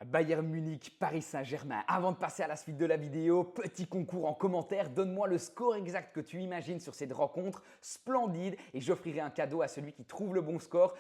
Bayern Munich, Paris Saint-Germain. Avant de passer à la suite de la vidéo, petit concours en commentaire, donne-moi le score exact que tu imagines sur cette rencontre splendide et j'offrirai un cadeau à celui qui trouve le bon score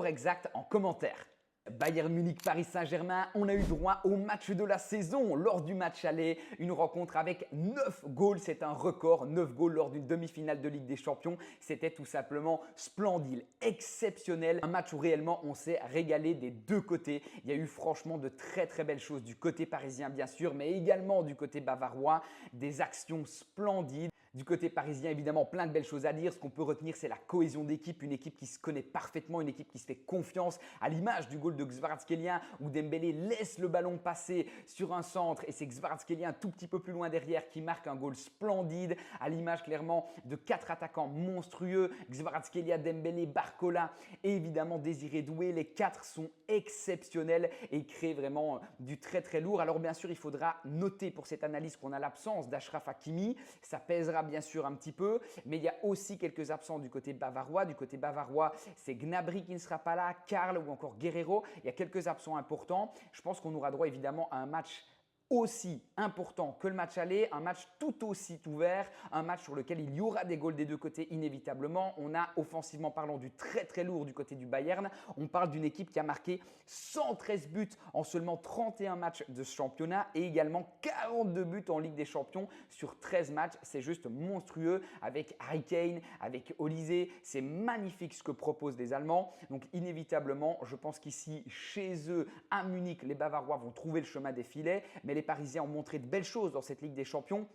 exact en commentaire. Bayern Munich, Paris Saint-Germain, on a eu droit au match de la saison. Lors du match aller, une rencontre avec 9 goals, c'est un record, 9 goals lors d'une demi-finale de Ligue des Champions. C'était tout simplement splendide, exceptionnel. Un match où réellement on s'est régalé des deux côtés. Il y a eu franchement de très belles choses du côté parisien bien sûr, mais également du côté bavarois, des actions splendides. Du côté parisien, évidemment, plein de belles choses à dire. Ce qu'on peut retenir, c'est la cohésion d'équipe, une équipe qui se connaît parfaitement, une équipe qui se fait confiance, à l'image du goal de Kvaratskhelia où Dembélé laisse le ballon passer sur un centre et c'est Kvaratskhelia un tout petit peu plus loin derrière qui marque un goal splendide, à l'image clairement de 4 attaquants monstrueux, Kvaratskhelia, Dembélé, Barcola et évidemment Désiré Doué. Les 4 sont exceptionnels et créent vraiment du très lourd. Alors bien sûr, il faudra noter pour cette analyse qu'on a l'absence d'Achraf Hakimi. Ça pèsera bien sûr un petit peu, mais il y a aussi quelques absents du côté bavarois. Du côté bavarois, c'est Gnabry qui ne sera pas là, Karl ou encore Guerreiro. Il y a quelques absents importants. Je pense qu'on aura droit évidemment à un match aussi important que le match aller, un match tout aussi ouvert, un match sur lequel il y aura des goals des deux côtés inévitablement. On a offensivement parlant du très lourd du côté du Bayern. On parle d'une équipe qui a marqué 113 buts en seulement 31 matchs de ce championnat et également 42 buts en Ligue des Champions sur 13 matchs. C'est juste monstrueux avec Harry Kane, avec Olysée. C'est magnifique ce que proposent les Allemands. Donc inévitablement, je pense qu'ici, chez eux, à Munich, les Bavarois vont trouver le chemin des filets. Mais les Parisiens ont montré de belles choses dans cette Ligue des Champions.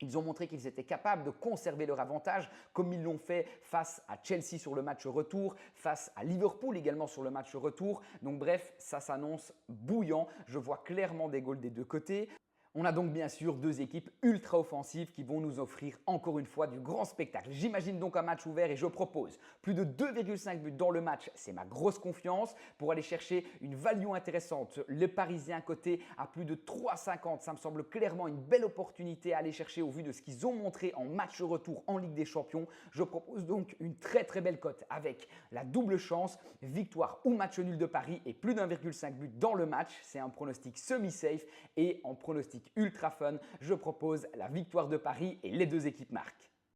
Ils ont montré qu'ils étaient capables de conserver leur avantage comme ils l'ont fait face à Chelsea sur le match retour, face à Liverpool également sur le match retour. Donc bref, ça s'annonce bouillant. Je vois clairement des goals des deux côtés. On a donc bien sûr deux équipes ultra offensives qui vont nous offrir encore une fois du grand spectacle. J'imagine donc un match ouvert et je propose plus de 2,5 buts dans le match. C'est ma grosse confiance pour aller chercher une value intéressante. Le Parisien côté à plus de 3,50. Ça me semble clairement une belle opportunité à aller chercher au vu de ce qu'ils ont montré en match retour en Ligue des Champions. Je propose donc une très belle cote avec la double chance, victoire ou match nul de Paris et plus d'1,5 but dans le match. C'est un pronostic semi-safe et en pronostic ultra fun, je propose la victoire de Paris et les deux équipes marquent.